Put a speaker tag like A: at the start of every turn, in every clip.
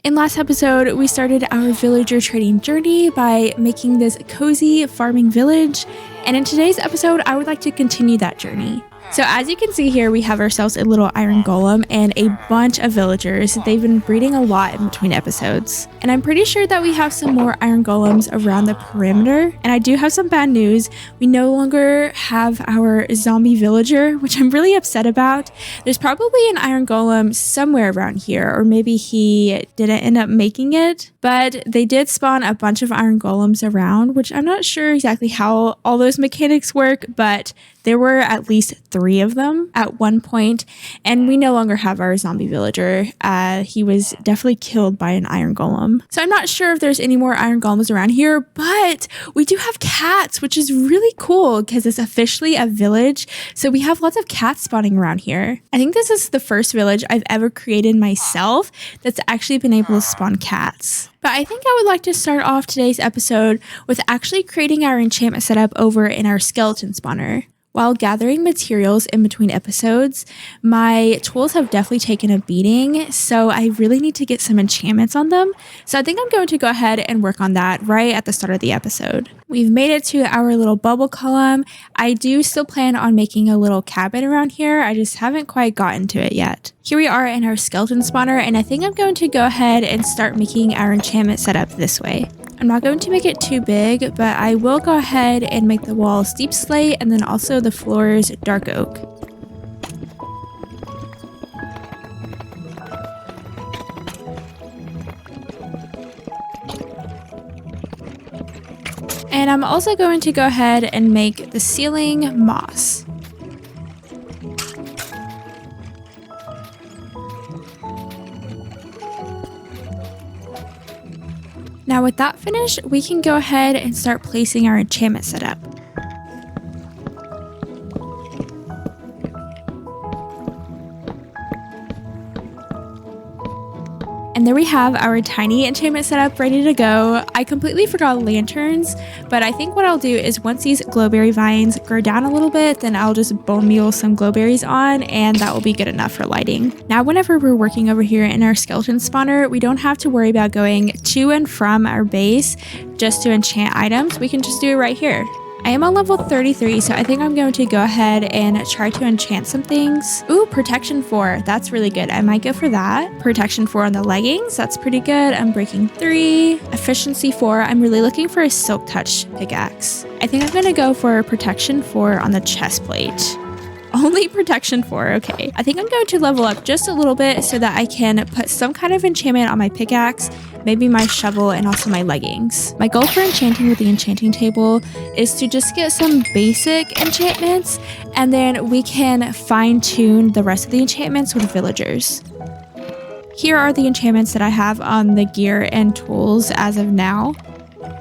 A: In last episode, we started our villager trading journey by making this cozy farming village, and in today's episode, I would like to continue that journey. So as you can see here, we have ourselves a little iron golem and a bunch of villagers. They've been breeding a lot in between episodes. And I'm pretty sure that we have some more iron golems around the perimeter. And I do have some bad news. We no longer have our zombie villager, which I'm really upset about. There's probably an iron golem somewhere around here, or maybe he didn't end up making it. But they did spawn a bunch of iron golems around, which I'm not sure exactly how all those mechanics work, but there were at least 3 of them at one point, and we no longer have our zombie villager. He was definitely killed by an iron golem. So I'm not sure if there's any more iron golems around here, but we do have cats, which is really cool because it's officially a village. So we have lots of cats spawning around here. I think this is the first village I've ever created myself that's actually been able to spawn cats. But I think I would like to start off today's episode with actually creating our enchantment setup over in our skeleton spawner. While gathering materials in between episodes, my tools have definitely taken a beating, so I really need to get some enchantments on them. So I think I'm going to go ahead and work on that right at the start of the episode. We've made it to our little bubble column. I do still plan on making a little cabin around here. I just haven't quite gotten to it yet. Here we are in our skeleton spawner, and I think I'm going to go ahead and start making our enchantment setup this way. I'm not going to make it too big, but I will go ahead and make the walls deep slate and then also the floors dark oak. And I'm also going to go ahead and make the ceiling moss. Now with that finished, we can go ahead and start placing our enchantment setup. And there we have our tiny enchantment setup ready to go. I completely forgot lanterns, but I think what I'll do is once these glowberry vines grow down a little bit, then I'll just bone meal some glowberries on, and that will be good enough for lighting. Now whenever we're working over here in our skeleton spawner, we don't have to worry about going to and from our base just to enchant items. We can just do it right here. I am on level 33, so I think I'm going to go ahead and try to enchant some things. Ooh, protection 4. That's really good. I might go for that. Protection 4 on the leggings. That's pretty good. Unbreaking 3. Efficiency 4. I'm really looking for a silk touch pickaxe. I think I'm going to go for protection 4 on the chest plate. Only protection 4, okay. I think I'm going to level up just a little bit so that I can put some kind of enchantment on my pickaxe, maybe my shovel, and also my leggings. My goal for enchanting with the enchanting table is to just get some basic enchantments, and then we can fine-tune the rest of the enchantments with villagers. Here are the enchantments that I have on the gear and tools as of now.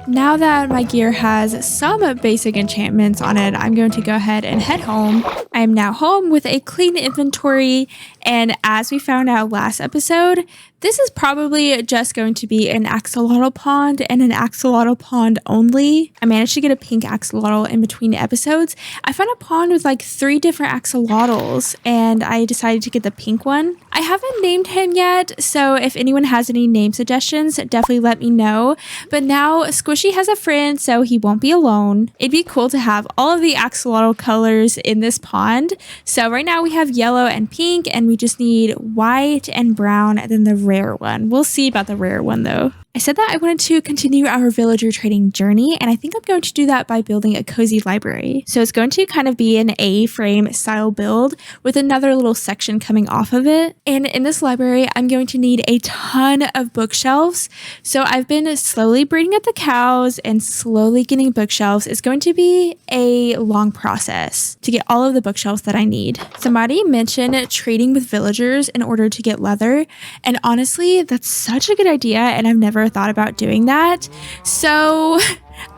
A: Now that my gear has some basic enchantments on it, I'm going to go ahead and head home. I am now home with a clean inventory, and as we found out last episode, this is probably just going to be an axolotl pond and an axolotl pond only. I managed to get a pink axolotl in between episodes. I found a pond with like 3 different axolotls, and I decided to get the pink one. I haven't named him yet, so if anyone has any name suggestions, definitely let me know. But now Squishy has a friend, so he won't be alone. It'd be cool to have all of the axolotl colors in this pond. So right now we have yellow and pink, and we just need white and brown, and then the rare one. We'll see about the rare one though. I said that I wanted to continue our villager trading journey, and I think I'm going to do that by building a cozy library. So it's going to kind of be an A-frame style build with another little section coming off of it. And in this library, I'm going to need a ton of bookshelves. So I've been slowly breeding up the cows and slowly getting bookshelves. It's going to be a long process to get all of the bookshelves that I need. Somebody mentioned trading with villagers in order to get leather, and honestly, that's such a good idea, and I've never thought about doing that. So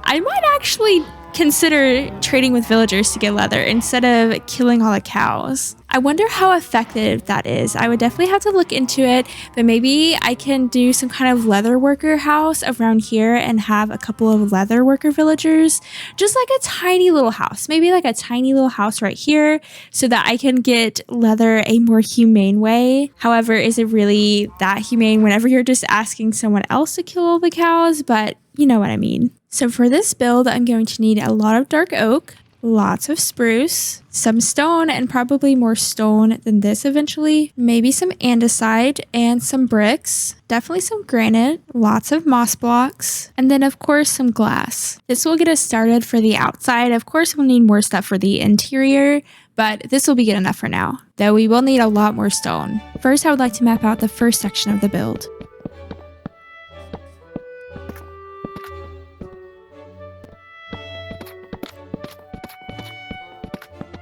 A: I might actually consider trading with villagers to get leather instead of killing all the cows. I wonder how effective that is. I would definitely have to look into it, but maybe I can do some kind of leather worker house around here and have a couple of leather worker villagers. Just like a tiny little house, maybe like a tiny little house right here so that I can get leather a more humane way. However, is it really that humane whenever you're just asking someone else to kill all the cows? But you know what I mean. So for this build, I'm going to need a lot of dark oak, lots of spruce, some stone, and probably more stone than this eventually. Maybe some andesite and some bricks. Definitely some granite, lots of moss blocks, and then of course some glass. This will get us started for the outside. Of course, we'll need more stuff for the interior, but this will be good enough for now, though we will need a lot more stone. First, I would like to map out the first section of the build.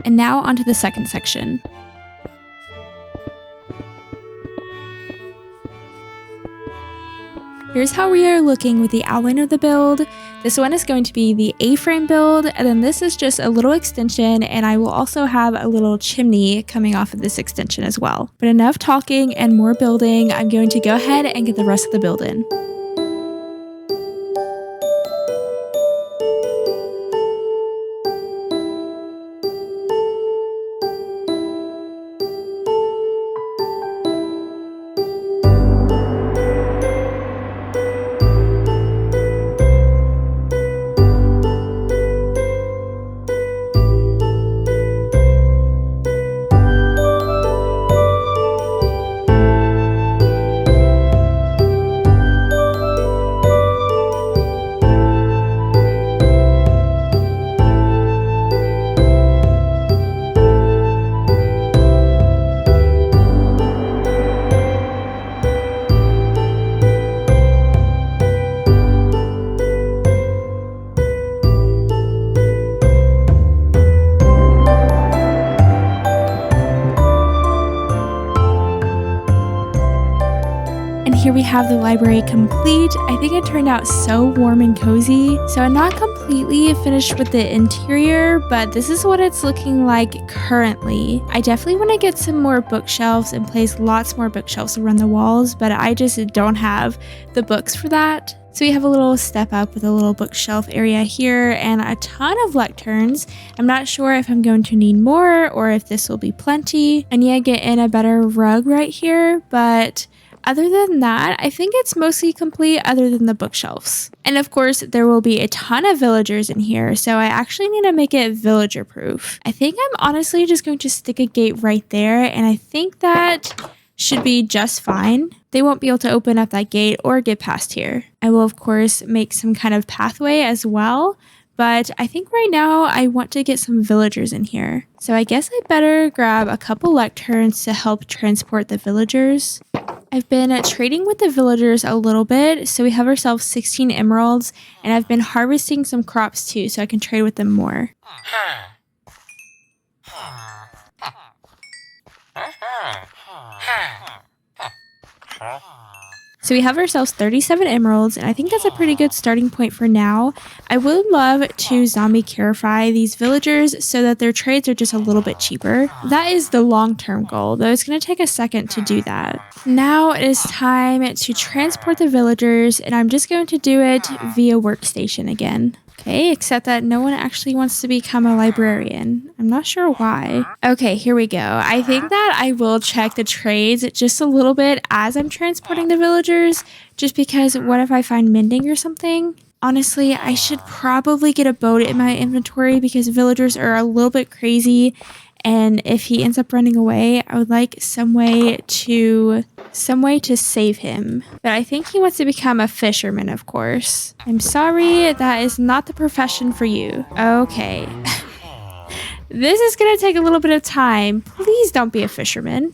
A: And now onto the second section. Here's how we are looking with the outline of the build. This one is going to be the A-frame build, and then this is just a little extension, and I will also have a little chimney coming off of this extension as well. But enough talking and more building. I'm going to go ahead and get the rest of the build in. Here we have the library complete. I think it turned out so warm and cozy. So I'm not completely finished with the interior, but this is what it's looking like currently. I definitely want to get some more bookshelves and place lots more bookshelves around the walls, but I just don't have the books for that. So we have a little step up with a little bookshelf area here and a ton of lecterns. I'm not sure if I'm going to need more or if this will be plenty. I need to get in a better rug right here, but other than that, I think it's mostly complete other than the bookshelves. And of course, there will be a ton of villagers in here, so I actually need to make it villager proof. I think I'm honestly just going to stick a gate right there, and I think that should be just fine. They won't be able to open up that gate or get past here. I will of course make some kind of pathway as well, but I think right now I want to get some villagers in here. So I guess I better grab a couple lecterns to help transport the villagers. I've been trading with the villagers a little bit, so we have ourselves 16 emeralds, and I've been harvesting some crops too, so I can trade with them more. So we have ourselves 37 emeralds, and I think that's a pretty good starting point for now. I would love to zombie carify these villagers so that their trades are just a little bit cheaper. That is the long-term goal, though it's going to take a second to do that. Now it is time to transport the villagers, and I'm just going to do it via workstation again. Okay, except that no one actually wants to become a librarian. I'm not sure why. Okay, here we go. I think that I will check the trades just a little bit as I'm transporting the villagers, just because what if I find mending or something? Honestly, I should probably get a boat in my inventory because villagers are a little bit crazy, and if he ends up running away, I would like some way to save him. But I think he wants to become a fisherman, of course. I'm sorry, that is not the profession for you. Okay. This is gonna take a little bit of time. Please don't be a fisherman.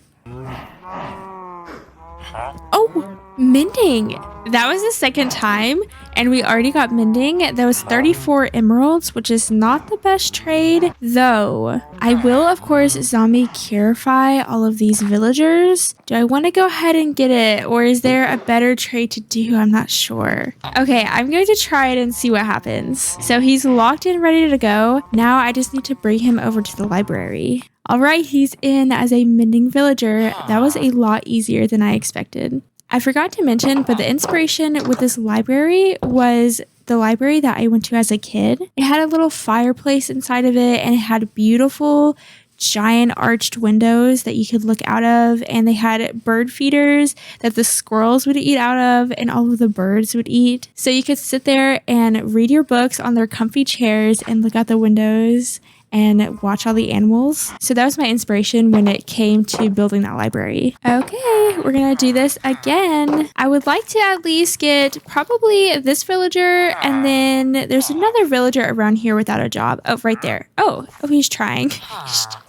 A: Oh, mending. That was the second time, And we already got mending. That was 34 emeralds, which is not the best trade, though. I will, of course, zombie curify all of these villagers. Do I want to go ahead and get it, or is there a better trade to do? I'm not sure. Okay, I'm going to try it and see what happens. So he's locked in, ready to go. Now I just need to bring him over to the library. All right, he's in as a mending villager. That was a lot easier than I expected. I forgot to mention, but the inspiration with this library was the library that I went to as a kid. It had a little fireplace inside of it, and it had beautiful giant arched windows that you could look out of, and they had bird feeders that the squirrels would eat out of and all of the birds would eat. So you could sit there and read your books on their comfy chairs and look out the windows and watch all the animals. So that was my inspiration when it came to building that library. Okay, we're gonna do this again. I would like to at least get probably this villager, and then there's another villager around here without a job. Oh, right there. Oh, he's trying.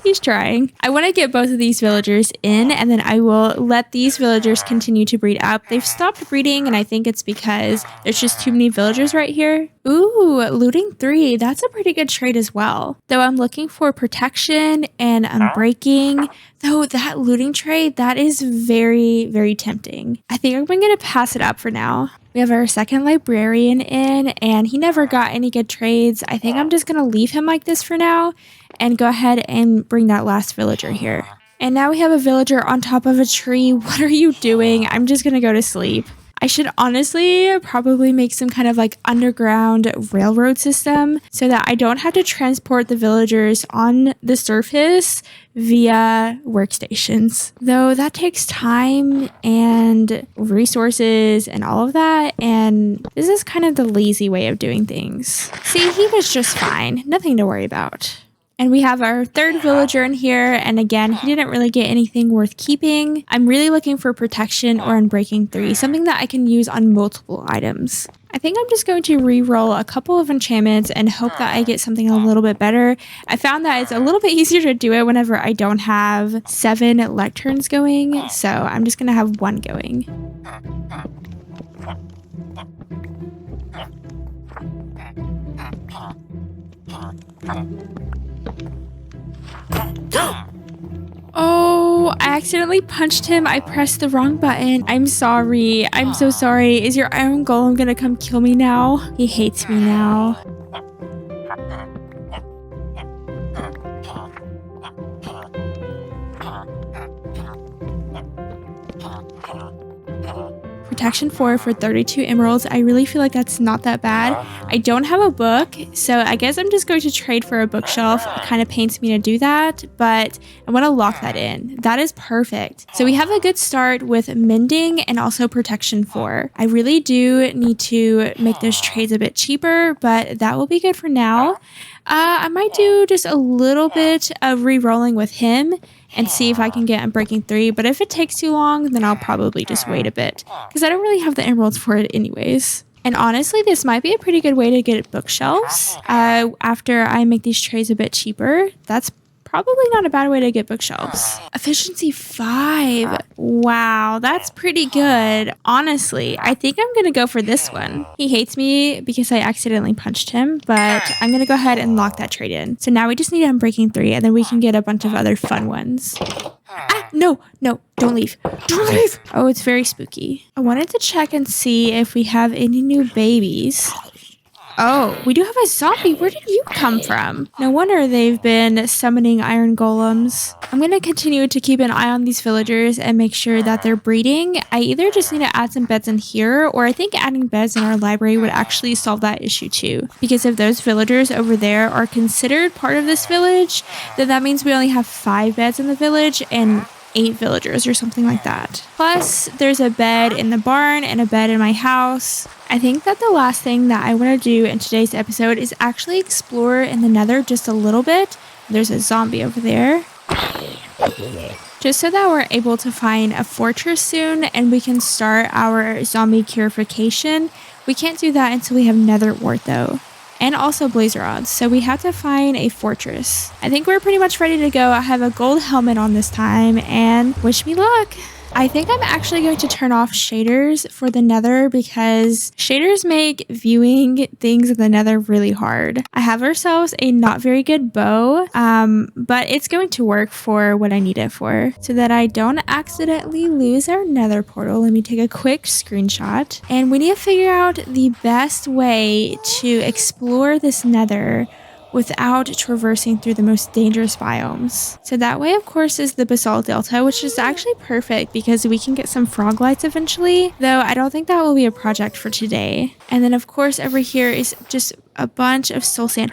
A: He's trying. I want to get both of these villagers in, and then I will let these villagers continue to breed up. They've stopped breeding, and I think it's because there's just too many villagers right here. Ooh, looting 3. That's a pretty good trade as well. Though I'm looking for protection and unbreaking. Though that looting trade, that is very, very tempting. I think I'm going to pass it up for now. We have our second librarian in, and he never got any good trades. I think I'm just going to leave him like this for now and go ahead and bring that last villager here. And now we have a villager on top of a tree. What are you doing? I'm just going to go to sleep. I should honestly probably make some kind of like underground railroad system so that I don't have to transport the villagers on the surface via workstations. Though that takes time and resources and all of that, and this is kind of the lazy way of doing things. See, he was just fine. Nothing to worry about. And we have our third villager in here, and again, he didn't really get anything worth keeping. I'm really looking for protection or unbreaking 3, something that I can use on multiple items. I think I'm just going to re-roll a couple of enchantments and hope that I get something a little bit better. I found that it's a little bit easier to do it whenever I don't have 7 lecterns going, so I'm just going to have 1 going. Oh, I accidentally punched him. I pressed the wrong button. I'm sorry. I'm so sorry. Is your iron golem gonna come kill me now? He hates me now. Protection 4 for 32 emeralds. I really feel like that's not that bad. I don't have a book, so I guess I'm just going to trade for a bookshelf. It kind of pains me to do that, but I want to lock that in. That is perfect. So we have a good start with mending and also protection 4. I really do need to make those trades a bit cheaper, but that will be good for now. I might do just a little bit of re-rolling with him and see if I can get Unbreaking 3, but if it takes too long, then I'll probably just wait a bit, because I don't really have the emeralds for it anyways. And honestly, this might be a pretty good way to get bookshelves after I make these trays a bit cheaper. That's probably not a bad way to get bookshelves. Efficiency 5. Wow, that's pretty good. Honestly, I think I'm gonna go for this one. He hates me because I accidentally punched him, but I'm gonna go ahead and lock that trade in. So now we just need Unbreaking 3, and then we can get a bunch of other fun ones. Ah, no, don't leave. Don't leave! Oh, it's very spooky. I wanted to check and see if we have any new babies. Oh, we do have a zombie. Where did you come from? No wonder they've been summoning iron golems. I'm going to continue to keep an eye on these villagers and make sure that they're breeding. I either just need to add some beds in here, or I think adding beds in our library would actually solve that issue too. Because if those villagers over there are considered part of this village, then that means we only have 5 beds in the village and 8 villagers or something like that. Plus, there's a bed in the barn and a bed in my house. I think that the last thing that I want to do in today's episode is actually explore in the Nether just a little bit. There's a zombie over there. Just so that we're able to find a fortress soon and we can start our zombie purification. We can't do that until we have Nether wart though. And also blaze rods, so we have to find a fortress. I think we're pretty much ready to go. I have a gold helmet on this time, and wish me luck. I think I'm actually going to turn off shaders for the Nether because shaders make viewing things in the Nether really hard. I have ourselves a not very good bow, but it's going to work for what I need it for. So that I don't accidentally lose our Nether portal, let me take a quick screenshot. And we need to figure out the best way to explore this Nether without traversing through the most dangerous biomes. So that way, of course, is the Basalt Delta, which is actually perfect because we can get some frog lights eventually, though I don't think that will be a project for today. And then, of course, over here is just a bunch of soul sand.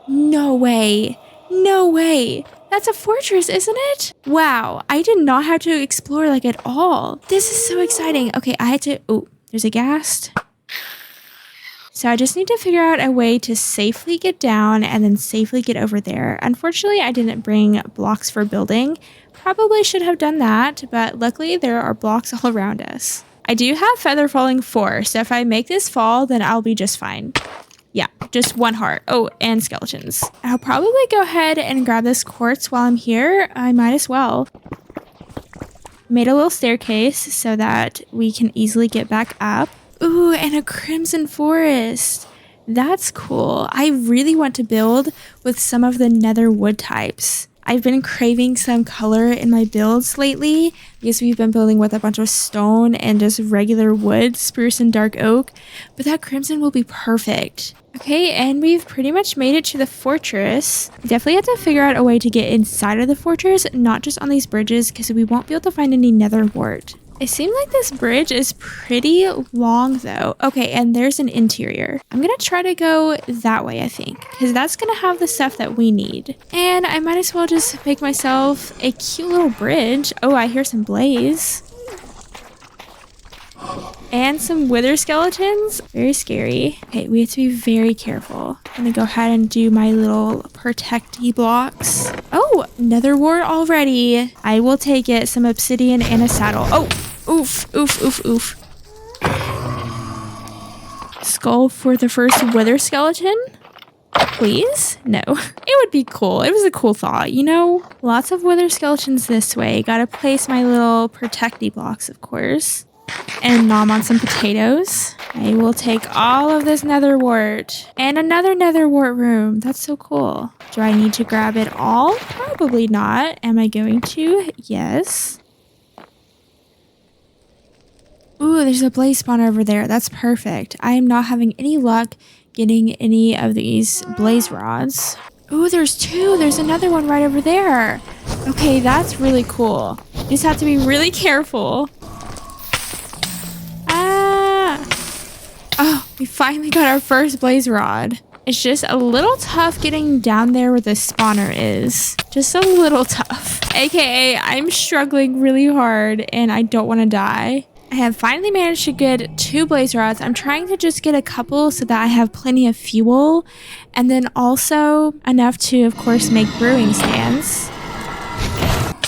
A: No way. No way. That's a fortress, isn't it? Wow, I did not have to explore like at all. This is so exciting. Okay, I had to... Oh, there's a ghast. So I just need to figure out a way to safely get down and then safely get over there. Unfortunately, I didn't bring blocks for building. Probably should have done that, but luckily there are blocks all around us. I do have feather falling 4, so if I make this fall, then I'll be just fine. Yeah, just 1 heart. Oh, and skeletons. I'll probably go ahead and grab this quartz while I'm here. I might as well. Made a little staircase so that we can easily get back up. Ooh, and a crimson forest. That's cool. I really want to build with some of the nether wood types. I've been craving some color in my builds lately because we've been building with a bunch of stone and just regular wood, spruce and dark oak, but that crimson will be perfect. Okay, and we've pretty much made it to the fortress. Definitely have to figure out a way to get inside of the fortress, not just on these bridges, because we won't be able to find any nether wart. It seems like this bridge is pretty long though. Okay, and there's an interior. I'm gonna try to go that way, I think, because that's gonna have the stuff that we need. And I might as well just make myself a cute little bridge. Oh, I hear some blaze. And some wither skeletons. Very scary. Okay, we have to be very careful. I'm gonna go ahead and do my little protecty blocks. Oh, nether wart already. I will take it. Some obsidian and a saddle. Oh, oof, oof, oof, oof. Skull for the first wither skeleton? Please? No. It would be cool. It was a cool thought, you know? Lots of wither skeletons this way. Gotta place my little protecty blocks, of course. And nom on some potatoes. I will take all of this nether wart and another nether wart room. That's so cool. Do I need to grab it all? Probably not. Am I going to? Yes. Ooh, there's a blaze spawner over there. That's perfect. I am not having any luck getting any of these blaze rods. Ooh, there's 2. There's another one right over there. Okay, that's really cool. You just have to be really careful. Oh, we finally got our first blaze rod. It's just a little tough getting down there where the spawner is. Just a little tough. AKA, I'm struggling really hard and I don't want to die. I have finally managed to get 2 blaze rods. I'm trying to just get a couple so that I have plenty of fuel. And then also enough to, of course, make brewing stands.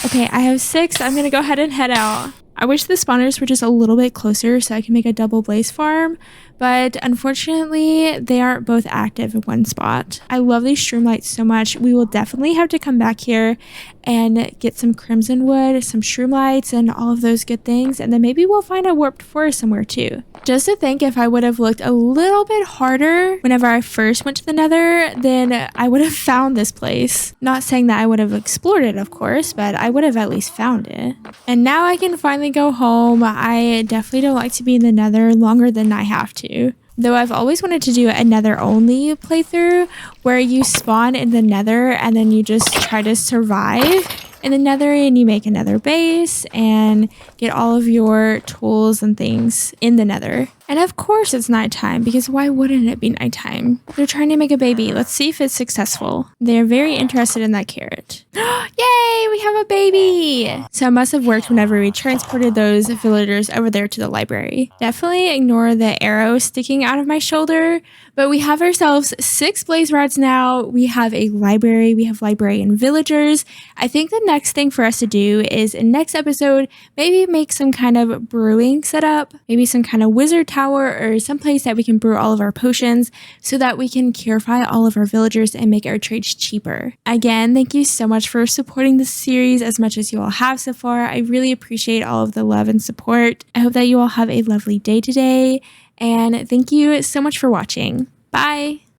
A: Okay, I have 6. I'm going to go ahead and head out. I wish the spawners were just a little bit closer so I can make a double blaze farm, but unfortunately they aren't both active in one spot. I love these shroomlights so much. We will definitely have to come back here and get some crimson wood, some shroomlights, and all of those good things, and then maybe we'll find a warped forest somewhere too. Just to think, if I would have looked a little bit harder whenever I first went to the nether, then I would have found this place. Not saying that I would have explored it, of course, but I would have at least found it. And now I can finally go home. I definitely don't like to be in the nether longer than I have to. Though I've always wanted to do a nether only playthrough where you spawn in the nether and then you just try to survive in the nether and you make another base and get all of your tools and things in the nether. And of course it's nighttime, because why wouldn't it be nighttime? They're trying to make a baby. Let's see if it's successful. They're very interested in that carrot. Yay, we have a baby! So it must have worked whenever we transported those villagers over there to the library. Definitely ignore the arrow sticking out of my shoulder, but we have ourselves 6 blaze rods now. We have a library. We have librarian villagers. I think the next thing for us to do is in next episode, maybe make some kind of brewing setup, maybe some kind of wizard tower or some place that we can brew all of our potions so that we can purify all of our villagers and make our trades cheaper. Again, thank you so much much for supporting this series as much as you all have so far. I really appreciate all of the love and support. I hope that you all have a lovely day today, and thank you so much for watching. Bye!